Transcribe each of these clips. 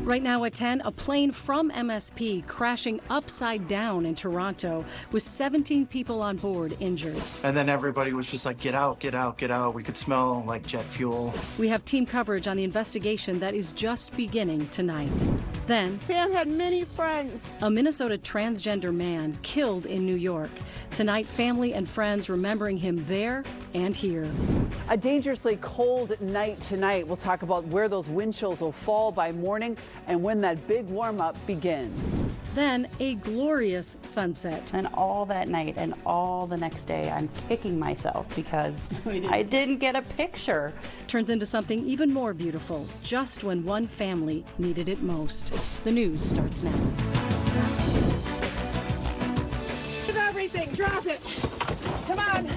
Right now at 10, a plane from MSP crashing upside down in Toronto with 17 people on board injured. And then everybody was just like, get out, get out, get out. We could smell like jet fuel. We have team coverage on the investigation that is just beginning tonight. Then, Sam had many friends. A Minnesota transgender man killed in New York. Tonight, family and friends remembering him there and here. A dangerously cold night tonight. We'll talk about where those wind chills will fall by morning and when that big warm-up begins. Then a glorious sunset. And all that night and all the next day, I'm kicking myself because I didn't get a picture. Turns into something even more beautiful, just when one family needed it most. The news starts now. Everything, drop it. Come on.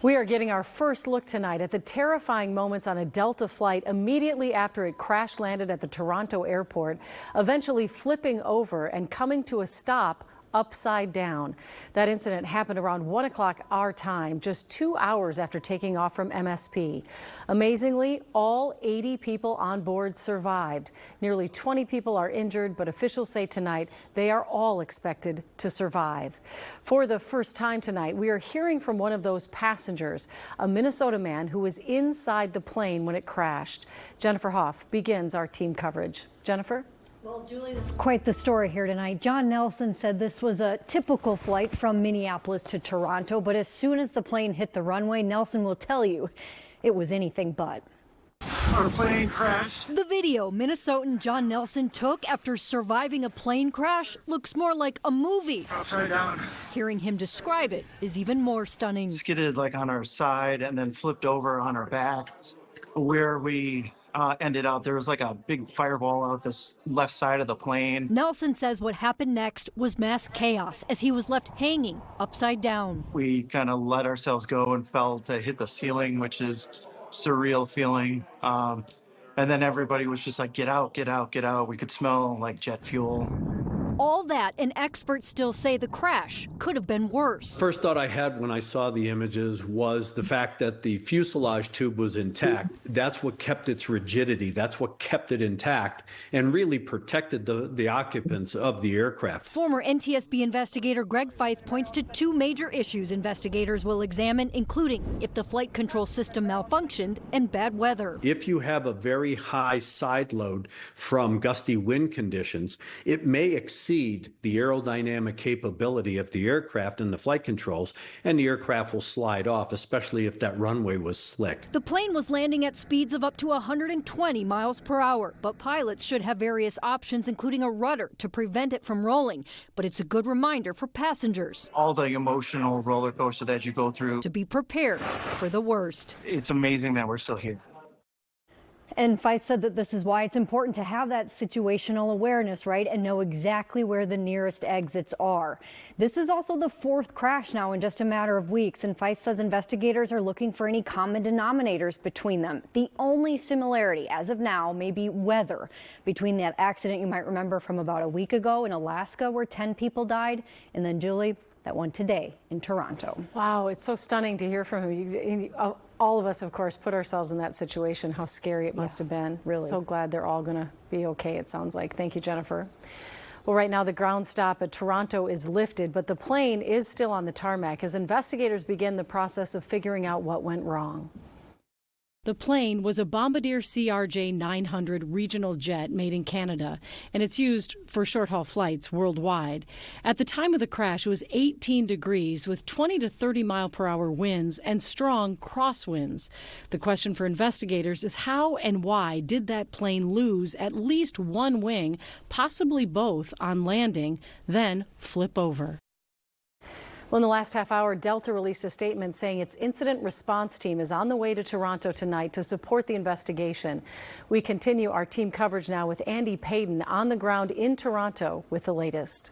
We are getting our first look tonight at the terrifying moments on a Delta flight immediately after it crash landed at the Toronto airport, eventually flipping over and coming to a stop upside down. That incident happened around 1 o'clock our time, just 2 hours after taking off from MSP. Amazingly, all 80 people on board survived. Nearly 20 people are injured, but officials say tonight they are all expected to survive. For the first time tonight, we are hearing from one of those passengers, a Minnesota man who was inside the plane when it crashed. Jennifer Hoff begins our team coverage. Jennifer? Well, Julie, it's quite the story here tonight. John Nelson said this was a typical flight from Minneapolis to Toronto, but as soon as the plane hit the runway, Nelson will tell you it was anything but. Our plane crashed. The video Minnesotan John Nelson took after surviving a plane crash looks more like a movie. Upside down. Hearing him describe it is even more stunning. Skidded like on our side and then flipped over on our back. Where we ended up, there was like a big fireball out this left side of the plane. Nelson says what happened next was mass chaos as he was left hanging upside down. We kind of let ourselves go and fell to hit the ceiling, which is surreal feeling. And then everybody was just like, get out, get out, get out. We could smell like jet fuel. All that, and experts still say the crash could have been worse. First thought I had when I saw the images was the fact that the fuselage tube was intact. That's what kept its rigidity. That's what kept it intact and really protected the occupants of the aircraft. Former NTSB investigator Greg Feith points to two major issues investigators will examine, including if the flight control system malfunctioned and bad weather. If you have a very high side load from gusty wind conditions, it may exceed the aerodynamic capability of the aircraft and the flight controls, and the aircraft will slide off, especially if that runway was slick. The plane was landing at speeds of up to 120 miles per hour, but pilots should have various options, including a rudder to prevent it from rolling. But it's a good reminder for passengers. All the emotional roller coaster that you go through. To be prepared for the worst. It's amazing that we're still here. And Feith said that this is why it's important to have that situational awareness, right, and know exactly where the nearest exits are. This is also the fourth crash now in just a matter of weeks, and Feith says investigators are looking for any common denominators between them. The only similarity, as of now, may be weather between that accident you might remember from about a week ago in Alaska where 10 people died, and then, Julie, that one today in Toronto. Wow, it's so stunning to hear from him. All of us, of course, put ourselves in that situation, how scary it must have been. Really. So glad they're all going to be okay, it sounds like. Thank you, Jennifer. Well, right now the ground stop at Toronto is lifted, but the plane is still on the tarmac as investigators begin the process of figuring out what went wrong. The plane was a Bombardier CRJ-900 regional jet made in Canada, and it's used for short-haul flights worldwide. At the time of the crash, it was 18 degrees with 20 to 30 mile-per-hour winds and strong crosswinds. The question for investigators is how and why did that plane lose at least one wing, possibly both, on landing, then flip over? Well, in the last half hour, Delta released a statement saying its incident response team is on the way to Toronto tonight to support the investigation. We continue our team coverage now with Andy Payton on the ground in Toronto with the latest.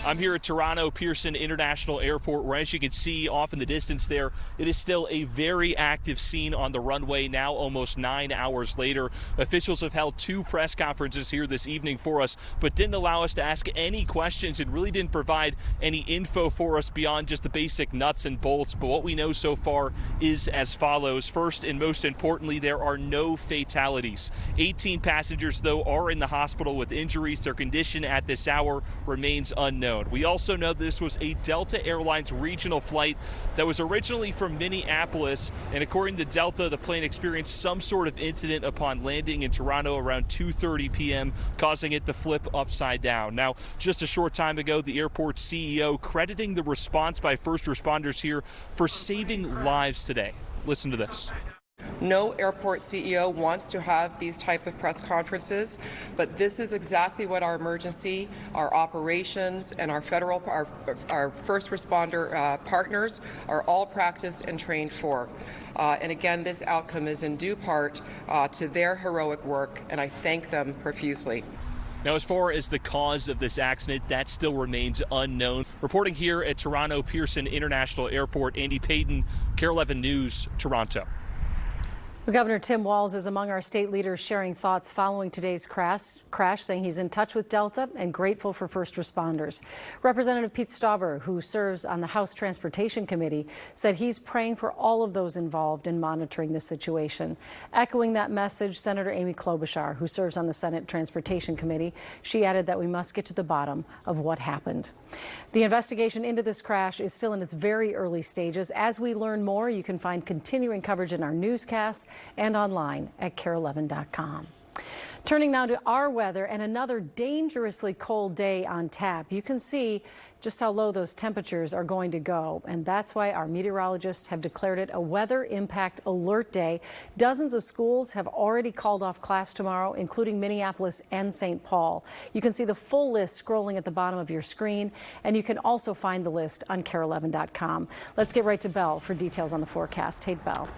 I'm here at Toronto Pearson International Airport, where, as you can see off in the distance there, it is still a very active scene on the runway now, almost 9 hours later. Officials have held 2 press conferences here this evening for us, but didn't allow us to ask any questions and really didn't provide any info for us beyond just the basic nuts and bolts. But what we know so far is as follows. First, and most importantly, there are no fatalities. 18 passengers, though, are in the hospital with injuries. Their condition at this hour remains unknown. We also know this was a Delta Airlines regional flight that was originally from Minneapolis, and according to Delta, the plane experienced some sort of incident upon landing in Toronto around 2:30 p.m., causing it to flip upside down. Now, just a short time ago, the airport CEO crediting the response by first responders here for saving lives today. Listen to this. No airport CEO wants to have these type of press conferences, but this is exactly what our emergency, our operations, and our first responder partners are all practiced and trained for. And again, this outcome is in due part to their heroic work, and I thank them profusely. Now, as far as the cause of this accident, that still remains unknown. Reporting here at Toronto Pearson International Airport, Andy Payton, KARE 11 News, Toronto. Governor Tim Walz is among our state leaders sharing thoughts following today's crash, saying he's in touch with Delta and grateful for first responders. Representative Pete Stauber, who serves on the House Transportation Committee, said he's praying for all of those involved in monitoring the situation. Echoing that message, Senator Amy Klobuchar, who serves on the Senate Transportation Committee, she added that we must get to the bottom of what happened. The investigation into this crash is still in its very early stages. As we learn more, you can find continuing coverage in our newscasts and online at KARE11.com. Turning now to our weather and another dangerously cold day on tap. You can see just how low those temperatures are going to go, and that's why our meteorologists have declared it a weather impact alert day. Dozens of schools have already called off class tomorrow, including Minneapolis and St. Paul. You can see the full list scrolling at the bottom of your screen, and you can also find the list on KARE11.com. Let's get right to Belle for details on the forecast. Hey, Belle.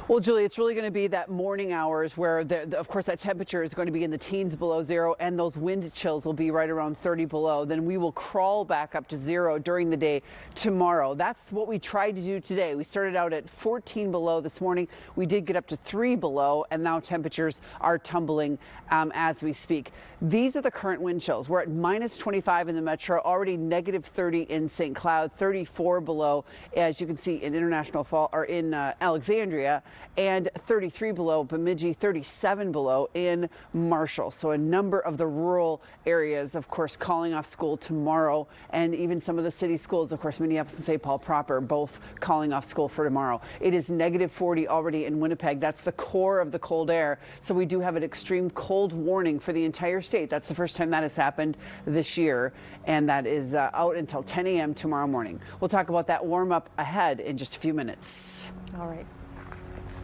Well, Julie, it's really going to be that morning hours where, of course, that temperature is going to be in the teens below zero, and those wind chills will be right around 30 below. Then we will crawl back up to zero during the day tomorrow. That's what we tried to do today. We started out at 14 below this morning. We did get up to 3 below, and now temperatures are tumbling as we speak. These are the current wind chills. We're at minus 25 in the metro, already negative 30 in St. Cloud, 34 below, as you can see in International Fall or in Alexandria, and 33 below Bemidji, 37 below in Marshall. So a number of the rural areas, of course, calling off school tomorrow, and even some of the city schools, of course, Minneapolis and St. Paul proper, both calling off school for tomorrow. It is negative 40 already in Winnipeg. That's the core of the cold air. So we do have an extreme cold warning for the entire state. That's the first time that has happened this year, and that is out until 10 a.m. tomorrow morning. We'll talk about that warm up ahead in just a few minutes. All right.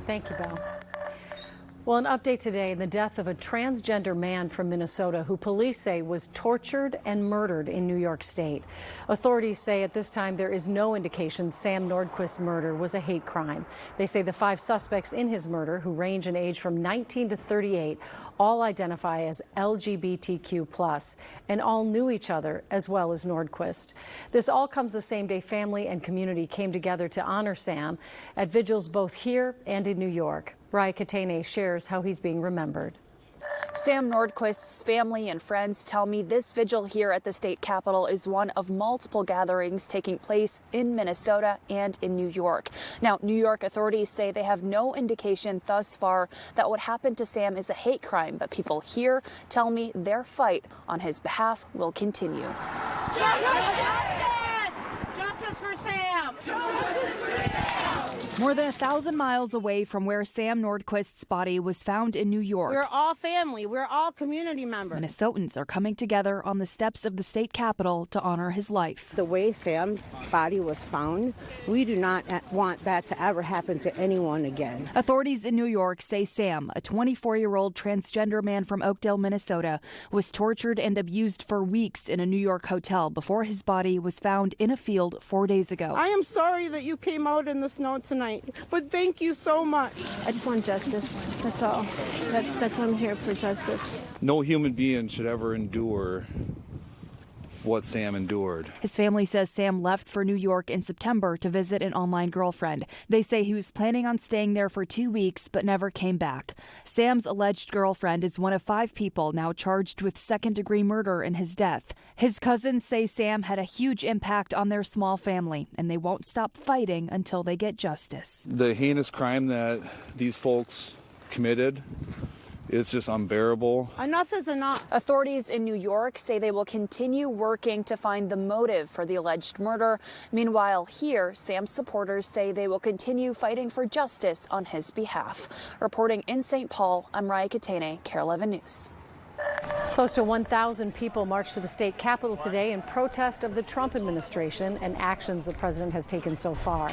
Thank you, Belle. Well, an update today in the death of a transgender man from Minnesota who police say was tortured and murdered in New York State. Authorities say at this time there is no indication Sam Nordquist's murder was a hate crime. They say the 5 suspects in his murder, who range in age from 19 to 38, all identify as LGBTQ+, and all knew each other as well as Nordquist. This all comes the same day family and community came together to honor Sam at vigils both here and in New York. Raya Katene shares how he's being remembered. Sam Nordquist's family and friends tell me this vigil here at the state capitol is one of multiple gatherings taking place in Minnesota and in New York. Now, New York authorities say they have no indication thus far that what happened to Sam is a hate crime, but people here tell me their fight on his behalf will continue. Justice for Sam! More than 1,000 miles away from where Sam Nordquist's body was found in New York, we're all family. We're all community members. Minnesotans are coming together on the steps of the state capitol to honor his life. The way Sam's body was found, we do not want that to ever happen to anyone again. Authorities in New York say Sam, a 24-year-old transgender man from Oakdale, Minnesota, was tortured and abused for weeks in a New York hotel before his body was found in a field 4 days ago. I am sorry that you came out in the snow tonight, but thank you so much. I just want justice. That's all. That's why I'm here, for justice. No human being should ever endure what Sam endured. His family says Sam left for New York in September to visit an online girlfriend. They say he was planning on staying there for 2 weeks but never came back. Sam's alleged girlfriend is one of 5 people now charged with second-degree murder in his death. His cousins say Sam had a huge impact on their small family, and they won't stop fighting until they get justice. The heinous crime that these folks committed is just unbearable. Enough is enough. Authorities in New York say they will continue working to find the motive for the alleged murder. Meanwhile, here, Sam's supporters say they will continue fighting for justice on his behalf. Reporting in St. Paul, I'm Raya Katene, KARE 11 News. Close to 1,000 people marched to the state capitol today in protest of the Trump administration and actions the president has taken so far.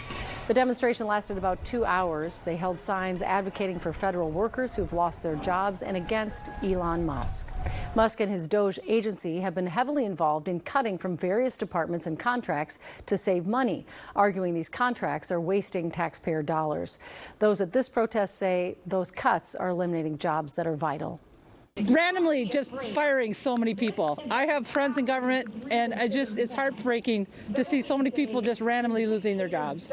The demonstration lasted about 2 hours. They held signs advocating for federal workers who've lost their jobs and against Elon Musk. Musk and his Doge agency have been heavily involved in cutting from various departments and contracts to save money, arguing these contracts are wasting taxpayer dollars. Those at this protest say those cuts are eliminating jobs that are vital. Randomly just firing so many people. I have friends in government, and it's heartbreaking to see so many people just randomly losing their jobs.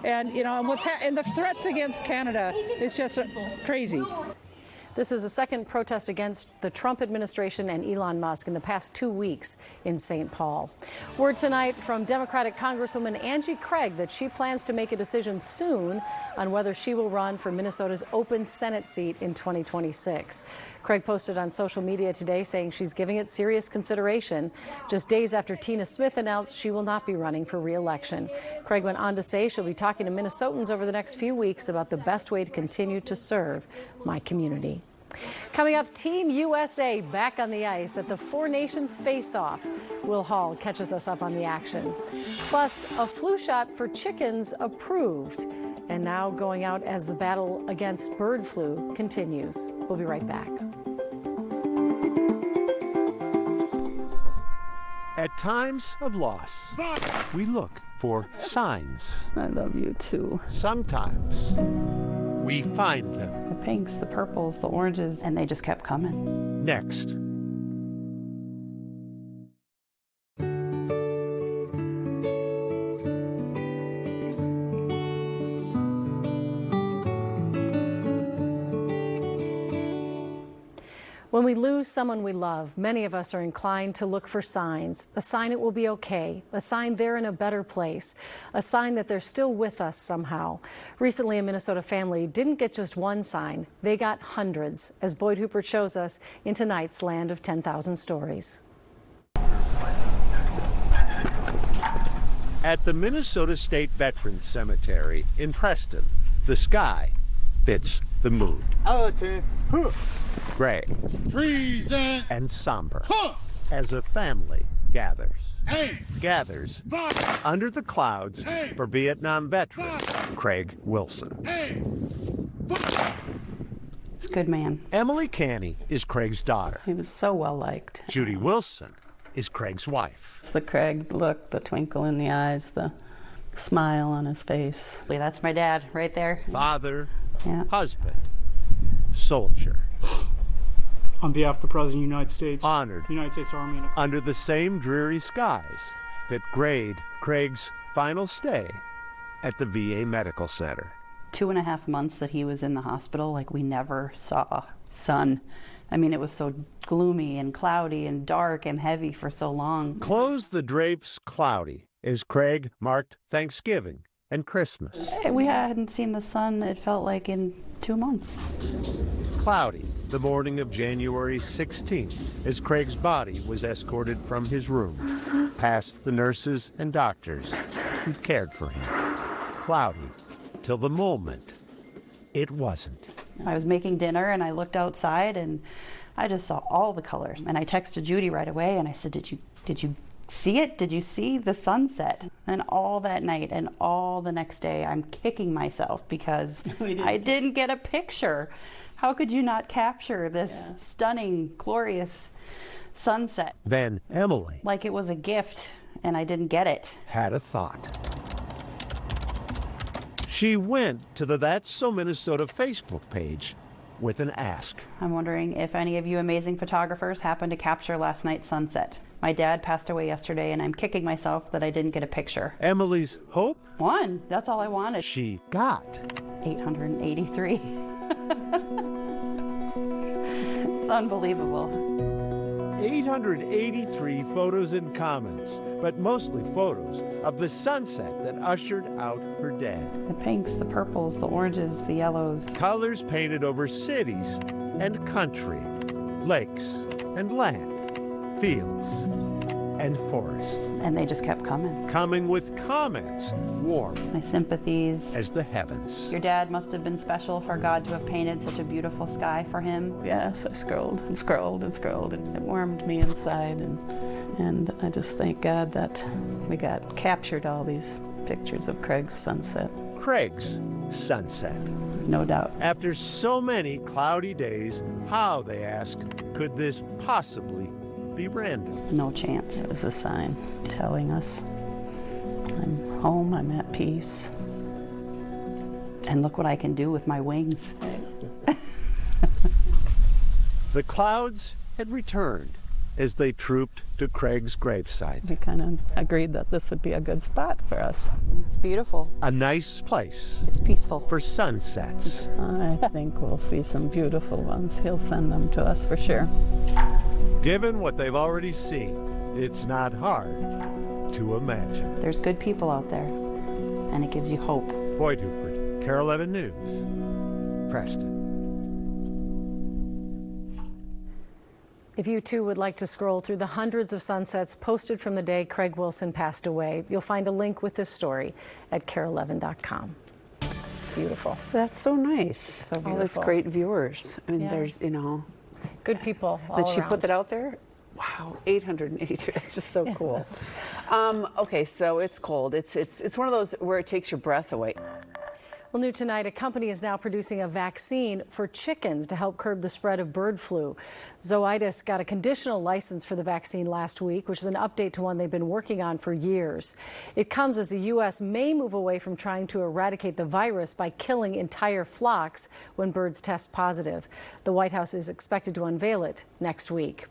And and the threats against Canada is just crazy. This is the second protest against the Trump administration and Elon Musk in the past 2 weeks in St. Paul. Word tonight from Democratic Congresswoman Angie Craig that she plans to make a decision soon on whether she will run for Minnesota's open Senate seat in 2026. Craig posted on social media today saying she's giving it serious consideration, just days after Tina Smith announced she will not be running for re-election. Craig went on to say she'll be talking to Minnesotans over the next few weeks about the best way to continue to serve my community. Coming up, Team USA back on the ice at the Four Nations Face-Off. Will Hall catches us up on the action. Plus, a flu shot for chickens approved. And now going out as the battle against bird flu continues. We'll be right back. At times of loss, we look for signs. I love you too. Sometimes we find them. The pinks, the purples, the oranges, and they just kept coming. Next. When we lose someone we love, many of us are inclined to look for signs. A sign it will be okay, a sign they're in a better place, a sign that they're still with us somehow. Recently, a Minnesota family didn't get just one sign, they got hundreds, as Boyd Hooper shows us in tonight's Land of 10,000 Stories. At the Minnesota State Veterans Cemetery in Preston, the sky fits the mood. Gray, freezing, and somber as a family gathers. Under the clouds for Vietnam veteran Craig Wilson. He's a good man. Emily Canny is Craig's daughter. He was so well liked. Judy Wilson is Craig's wife. It's the Craig look, the twinkle in the eyes, the smile on his face. That's my dad right there. Father, husband, soldier. On behalf of the President of the United States, honored United States Army, under the same dreary skies that grade Craig's final stay at the VA Medical Center. 2.5 months that he was in the hospital, like we never saw sun. I mean, it was so gloomy and cloudy and dark and heavy for so long. Close the drapes cloudy as Craig marked Thanksgiving and Christmas. We hadn't seen the sun, it felt like, in 2 months. Cloudy the morning of January 16th as Craig's body was escorted from his room, past the nurses and doctors who cared for him. Cloudy till the moment it wasn't. I was making dinner and I looked outside and I just saw all the colors. And I texted Judy right away and I said, did you see it? Did you see the sunset? And all that night and all the next day, I'm kicking myself because I didn't get a picture. How could you not capture this stunning, glorious sunset? Then Emily, like it was a gift, and I didn't get it, had a thought. She went to the That's So Minnesota Facebook page with an ask. I'm wondering if any of you amazing photographers happened to capture last night's sunset. My dad passed away yesterday, and I'm kicking myself that I didn't get a picture. Emily's hope? One. That's all I wanted. She got 883. It's unbelievable. 883 photos and comments, but mostly photos of the sunset that ushered out her dad. The pinks, the purples, the oranges, the yellows. Colors painted over cities and country, lakes and land, fields and forests. And they just kept coming. Coming with comments, warm My sympathies. as the heavens. Your dad must have been special for God to have painted such a beautiful sky for him. Yes, I scrolled and scrolled and scrolled, and it warmed me inside, and I just thank God that we got captured all these pictures of Craig's sunset. Craig's sunset. No doubt. After so many cloudy days, how, they ask, could this possibly be random? No chance. It was a sign telling us I'm home, I'm at peace. And look what I can do with my wings. The clouds had returned as they trooped to Craig's gravesite. We kind of agreed that this would be a good spot for us. It's beautiful. A nice place. It's peaceful. For sunsets. I think we'll see some beautiful ones. He'll send them to us for sure. Given what they've already seen, it's not hard to imagine. There's good people out there, and it gives you hope. Boyd Hooper, Carol 11 News, Preston. If you too would like to scroll through the hundreds of sunsets posted from the day Craig Wilson passed away, you'll find a link with this story at carol11.com. Beautiful. That's so nice. So All beautiful. these great viewers. I mean, Yeah. there's, you know. Good people all Did she around. put that out there? Wow, 883. That's just so cool. Okay, so it's cold. It's one of those where it takes your breath away. Well, new tonight, a company is now producing a vaccine for chickens to help curb the spread of bird flu. Zoetis got a conditional license for the vaccine last week, which is an update to one they've been working on for years. It comes as the U.S. may move away from trying to eradicate the virus by killing entire flocks when birds test positive. The White House is expected to unveil it next week.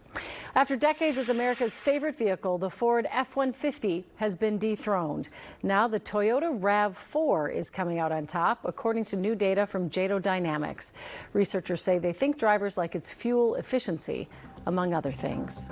After decades as America's favorite vehicle, the Ford F-150 has been dethroned. Now the Toyota RAV4 is coming out on top, according to new data from JATO Dynamics. Researchers say they think drivers like its fuel efficiency, among other things.